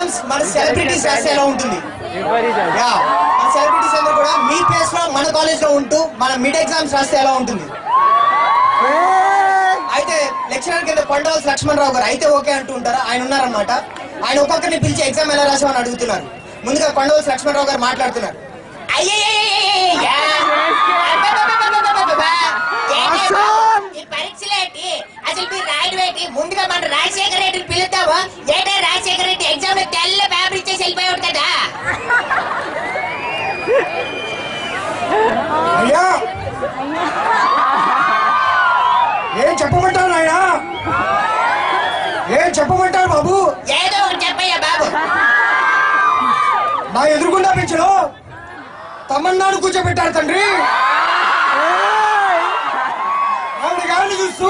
Exams మన celebrities రాస్తే ఎలా ఉంటుంది? మన సెలబ్రిటీస్ అందరూ కూడా మీ ప్లేస్ లో మన కాలేజ్ లో ఉంటూ మన మిడ్ ఎగ్జామ్స్ రాస్తే ఎలా ఉంటుంది? అయితే లెక్చరర్ కింద కొండవలసి లక్ష్మణరావు గారు అయితే ఓకే అంటూ ఉంటారా? ఆయన ఉన్నారనమాట. ఆయన ఒక్కొక్కరిని పిలిచి ఎగ్జామ్ ఎలా రాసామని అడుగుతున్నారు. ముందుగా కొండవలసి లక్ష్మణరావు గారు మాట్లాడుతున్నారు. అసలు మీరు రాయడం ఏంటి? ముందుగా మన రాజశేఖర రెడ్డిని పిలుద్దాము. ఏటే రాజశేఖర రెడ్డి ఎగ్జామ్ లో తెల్ల పేపర్ ఇచ్చేసి వెళ్ళిపోయాడు కదా. అయ్యా ఏం చెప్పమంటారు ఆయన? ఏం చెప్పమంటారు బాబు? ఏదో ఒకటి చెప్పయ్యా బాబు. నా ఎదురుగుండా పెంచులో తమన్నాను కూర్చోబెట్టారు తండ్రి. ఆవిడ గారిని చూస్తూ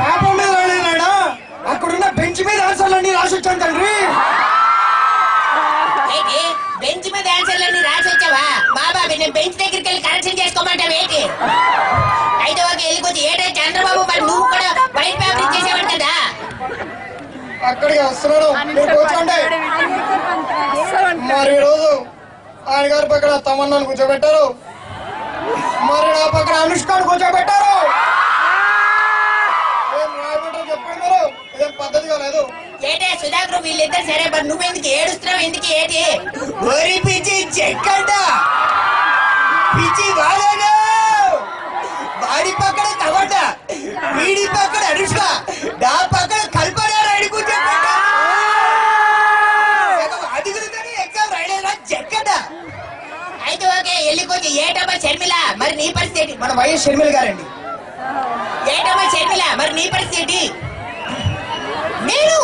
పేపర్ మీద రాయలేనాడా, అక్కడున్న బెంచ్ మీద ఆన్సర్లన్నీ రాసి వచ్చాను తండ్రి. బెంచ్ మీద ఆన్సర్లన్నీ రాసి వచ్చావా? బాబా నేను బెంచ్ దగ్గరికి వెళ్ళి కరెక్షన్ చేసుకోమంటావు ఏంటి? అయితే ఓకే వెళ్ళిపోతే ఏటే చంద్రబాబు మరి నువ్వు కూడా వైట్ పేపర్ ఇచ్చేసేవాడు కదా. అక్కడికి వస్తున్నాడు మీరు కూర్చోండి. మరి ఈరోజు ఆయన గారి పక్కన తమన్నాను కూర్చోబెట్టారు, మరి నా పక్కన అనుష్కాను కూర్చోబెట్టారు. ఏం రాయమంటారు చెప్పండి మీరు? ఇదేం పద్ధతిగా లేదు. ఏటే సుధాకర్ వీళ్ళిద్దరు సరే మరి నువ్వెందుకు ఏడుస్తున్నావు? ఎందుకు ఏంటి? ఒరి పిచ్చి చెక్కట పిచ్చి బాగాను. వాడి పక్కన తమట, వీడి పక్కన అనుష్క, నా పక్కన కల్పన రాయుడు కూర్చోబెట్టారు. అడుగుతుందని ఎగ్జామ్ రాయలేదా చెక్కట? అయితే ఓకే వెళ్ళిపోతే ఏటమ్మా షర్మిల మరి నీ పరిస్థితి? మన వైఎస్ షర్మిల గారండి. ఏటమ్మా షర్మిల మరి నీ పరిస్థితి? నేను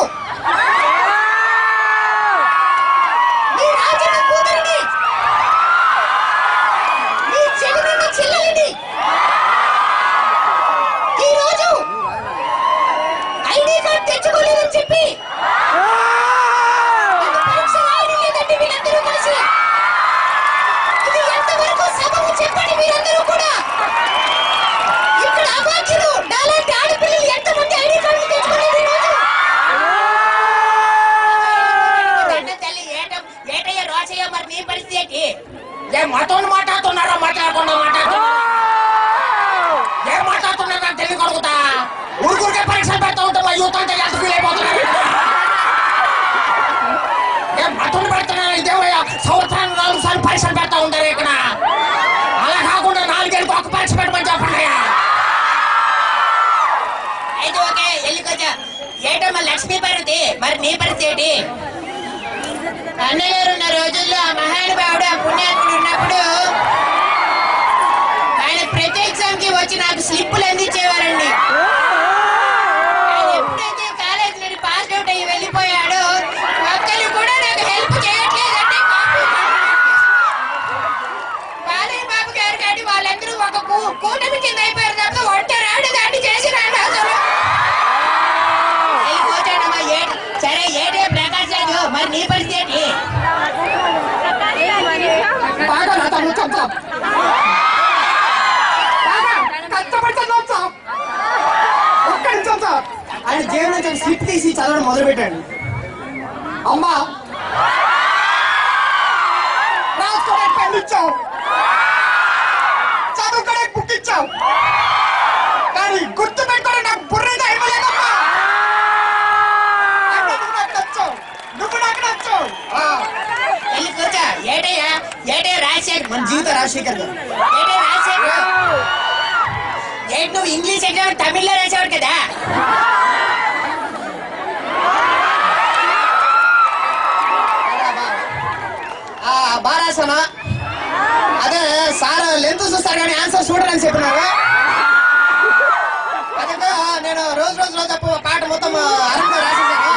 నీ రాజన్న కూతురిని, నీ చెల్లిని చెల్లెలిని ఈరోజు ఐడి కార్డు తెచ్చుకోలేదని చెప్పి పరీక్ష రాయడం లేదండి వీళ్ళందరూ కలిసి. ఇది ఎంతవరకు సబబు చెప్పండి మీరందరూ కూడా. ఇక్కడ అవాక్యులు నాలాంటి ఆడపిల్లలు ఎంతమంది ఐడి కార్డులు తెచ్చుకోలేదు ఈరోజు? తల్లి ఏటయ్య రోషయ్య మరి నీ పరిస్థితి ఏంటి? ఏం మాతో మాట్లాడుతున్నారా? మాట్లాడకుండా మాట్లాడుతున్నా ఏం మాట్లాడుతున్నారా? తెలివి కొడుకుతా ఊరికే పరీక్షలు పెడతా ఉంటాం. యూత్ అంటే ఎంత ఫీల్ అయిపోతున్నారు? ఏం మాతో పెడుతున్నారు? ఇదేమయ్యా సంవత్సరానికి 4 సార్లు పరీక్షలు పెడతా ఉంటారు ఇక్కడ. అలా కాకుండా 4 ఏళ్ళకి ఒక పరీక్ష పెట్టమని చెప్పండి. అయితే ఓకే వెళ్ళికొచ్చా. ఏటమ్మా లక్ష్మీ పార్వతి మరి నీ పరిస్థితి ఏంటి? అన్నగారు ఉన్న రోజుల్లో ఆ మహానుభావుడు ఆ పుణ్యాత్ముడు ఉన్నప్పుడు ఆయన ప్రతి ఎగ్జామ్ కి వచ్చి నాకు స్లిప్పులు అందించేవారండి. ఆయన ఎప్పుడైతే కాలేజ్ నుండి పాస్ అవుట్ అయ్యి వెళ్ళిపోయాడో ఒక్కరు కూడా నాకు హెల్ప్ చేయట్లేదండి. బాలయ్య బాబు గారు కానీ వాళ్ళందరూ ఒక కూటమి కింద అయిపోయారు తప్ప ఒంటరాడు దాన్ని చేసినాడు అసలు. వెళ్ళిపోతాడమ్మా సరే ఏటే ప్రకాష్ రాజు మరి నీ పరిస్థితి ఏంటి? ఆయన జైలు నుంచి స్లిప్ తీసి చదవడం మొదలు పెట్టాడు. అమ్మా రాసుకోవడానికి పెన్ ఇచ్చావు, చదువుకోవడానికి బుక్ ఇచ్చావు, కానీ గుర్తు పెట్టుకోవడం నాకు బుర్రగా ఇవ్వలేదమ్మా. నాకు నచ్చావు, నువ్వు నాకు నచ్చావు. వెళ్ళి కూర్చో. ఏటయ్యా ఏటయ్య రాజశేఖర్ మన జీవిత రాజశేఖర్ గారు. ఏటయ్య రాజశేఖర్ ఏంటి నువ్వు ఇంగ్లీష్ ఎగ్జామ్ తమిళ్లో రాసేవాడు కదా? బారాసనా అదే సార్ లెంత్ చూస్తారు కానీ ఆన్సర్ చూడరని చెప్పినారు. అదే నేను రోజు తప్ప పాట మొత్తం అరంగా రాసేసాను.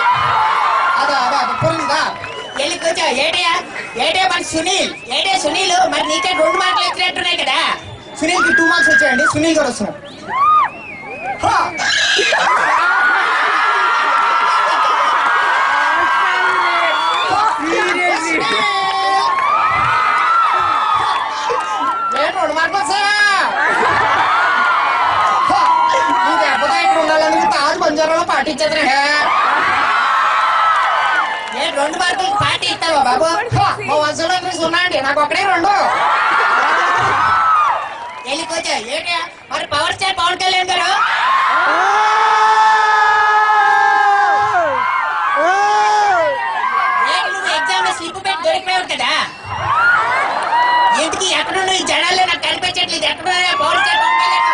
అదే అదే పొరిందా వెళ్ళి కూర్చో. ఏటయ్య మన సునీల్ సునీల్ మరి నీకే 2 మార్కులు వచ్చినట్టున్నాయి కదా? సునీల్ కి 2 మార్క్స్ వచ్చాయండి. సునీల్ గారు వస్తున్నారు. పాటించదు 2 మార్కులు కొడుకు పార్టీ ఇస్తావా బాబు? మా వంశంలో ఉన్నాయండి, నాకు ఒకటే రెండు. వెళ్ళి కూర్చో. ఏంటి మరి పవర్ స్టార్ పవన్ కళ్యాణ్ గారు నువ్వు ఎగ్జామ్ లో స్లిప్ పెట్టి దొరికిపోయావు కదా, ఇంటికి ఎక్కడున్నా ఈ జనాల్లో నాకు కనిపించట్లేదు. ఎక్కడున్నా power star Pawan Kalyan?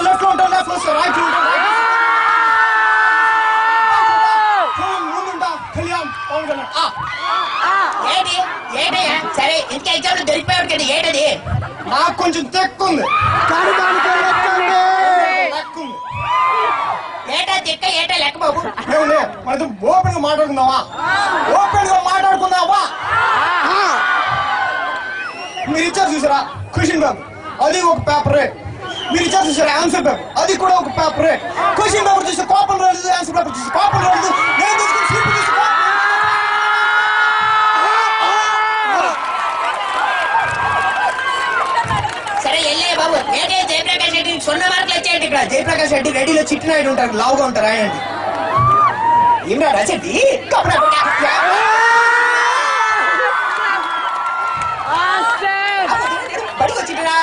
Left లో ఉంటాం, లెఫ్ట్ లో రైట్ లో ఉంటాం, ముందుంటా కళ్యాణ్ పవన్ కళ్యాణ్. ఏంటి ఏంటయ్యా? సరే ఇంటికి ఎగ్జామ్ లో దొరికిపోయాడు కదా, ఏంటది? నాకు కొంచెం తెక్కుంది. ఏటా తిక్క ఏటా లెక్క బాబు? మనతో ఓపెన్ గా మాట్లాడుకుందావా? ఓపెన్ గా మాట్లాడుకుందావా? మీరు ఇచ్చారు చూసారా క్వశ్చన్ పేపర్, అది ఒక పేపరే. మీరు ఇచ్చారు చూసారా ఆన్సర్ పేపర్, అది కూడా ఒక పేపరే. క్వశ్చన్ పేపర్ చూస్తే కోపం రాదు, ఆన్సర్ పేపర్ చూస్తే కోపం రాదు. నేను తీసుకుని స్లిప్ తీసుకో. సరే వెళ్ళే బాబు. ఏంటి జయప్రకాష్ రెడ్డి 0 మార్కులు వచ్చాయండి ఇక్కడ. జయప్రకాష్ రెడ్డి రెడ్డిలో చిట్టినాయుడు ఉంటారు, లావుగా ఉంటారు రాయండి. ఏమిరా రాసేది? బడికి వచ్చిరా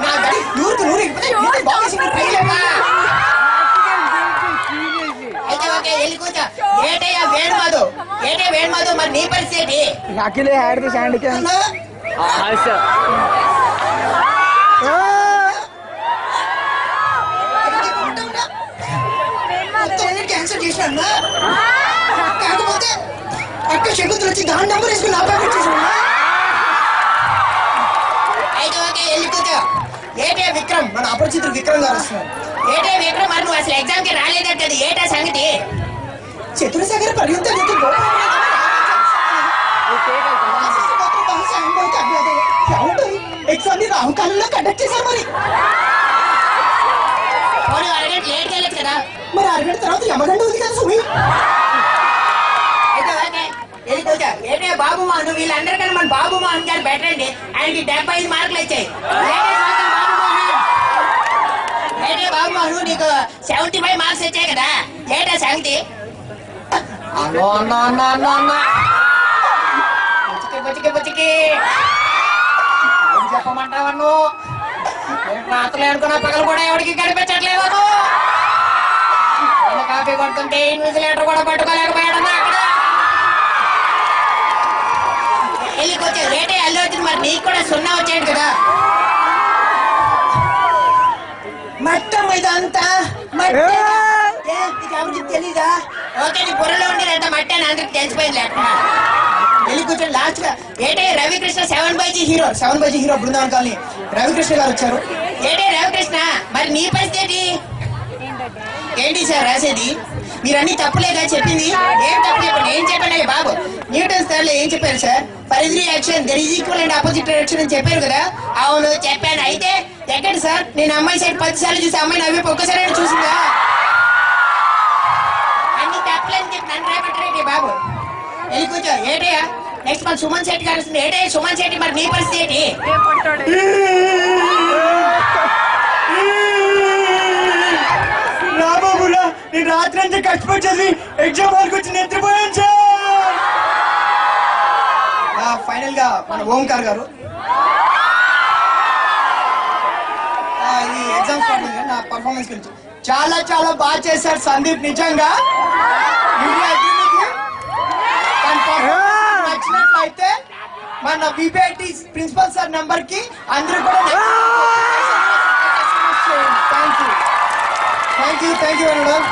నా గడి నూరుకు నూరు అయితే ఓకే వెళ్ళి కూర్చో. ఏటయ్యా వేణుమాధు, ఏటే వేణుమాధు, మరి నీ పరిస్థితి క్యాన్సర్ చేసిన కాకపోతే అక్క శకుంతులు వచ్చి దాని నెంబర్ వేసుకుని నా పేపర్ చేసిన. అయితే ఓకే వెళ్ళి కూర్చో. ఏటే విక్రమ్, మన అపరిచితుడు విక్రమ్ గారు వస్తున్నారు. ఏటే విక్రమ్, మరి నువ్వు అసలు ఎగ్జామ్ కి రాలేదంటది, ఏటా సంగతి? చతురసాగర్ పర్యంతం ఎగ్జామ్ ని రాహుకాలంలో కండక్ట్ చేశారు. మరి అరగంట లేట్ వెళ్ళచ్చు కదా, మరి అరగంట తర్వాత యమగంట ఉంది కదా సుమి. అయితే ఓకే వెళ్ళి కూర్చో. ఏటే బాబు మోహన్, వీళ్ళందరికన్నా మన బాబు మోహన్ గారు బెటర్ అండి. ఆయనకి 75 మార్కులు వచ్చాయి. ఏటే బాబు మోహన్, నీకు 75 మార్క్స్ వచ్చాయి కదా, ఏటా సంగతి? బుచ్చికి చెప్పమంటావన్ను రాత్రులు అనుకున్న పగలు కూడా ఎవరికి కనిపించట్లేదు. కాఫీ కొడుతుంటే ఇన్విజిలేటర్ కూడా పట్టుకోలేకపోయాడు అక్కడ. వెళ్ళికొచ్చా. ఏటే అల్లు వచ్చింది, మరి నీకు కూడా 0 వచ్చాడు కదా. మొత్తం ఇదంతా ఎవరికి తెలీదా? ఓకే నీ బుర్రలో ఉండేదంతా మట్టి అని అందరికి తెలిసిపోయింది లేకుండా. వెళ్ళి కూర్చొని లాస్ట్ గా ఏటే Ravikrishna 7/G hero, 7/G hero Brindavan colony Ravikrishna గారు వచ్చారు. ఏటే రవికృష్ణ, మరి నీ పరిస్థితి ఏంటి సార్ రాసేది? మీరు అన్ని తప్పులేదా చెప్పింది? ఏం తప్పు చెప్పండి, ఏం చెప్పండి బాబు? న్యూటన్ స్థాయిలో ఏం చెప్పారు sir? For every action there is equal and opposite reaction అని చెప్పారు కదా. అవును చెప్పాను. అయితే ఎక్కడ సార్? నేను అమ్మాయి సైడ్ 10 సార్లు చూసి అమ్మాయి నవ్వి ఒక్కసారి చూసిందా? అన్ని తప్పులని చెప్పి నన్ను రేపట్టండి బాబు. వెళ్ళి కూర్చో. ఏటయ్యా నెక్స్ట్ మన సుమన్ శెట్టి గారు వస్తుంది. ఏటే సుమన్ శెట్టి, మరి నీ పరిస్థితి ఏంటి? రాబాబురా, నేను రాత్రి అంతా కష్టపడి చదివి ఎగ్జామ్ హాల్కి వచ్చి నిద్రపోయాను సార్. ఫైనల్ గా మన ఓంకార్ గారు ఈ ఎగ్జామ్స్ నా పర్ఫార్మెన్స్ గురించి చాలా చాలా బాగా చేశారు సందీప్. నిజంగా నచ్చినట్లయితే మన విబిఐటి ప్రిన్సిపల్ సార్ నంబర్ కి అందరూ కూడా థ్యాంక్ యూ మేడం.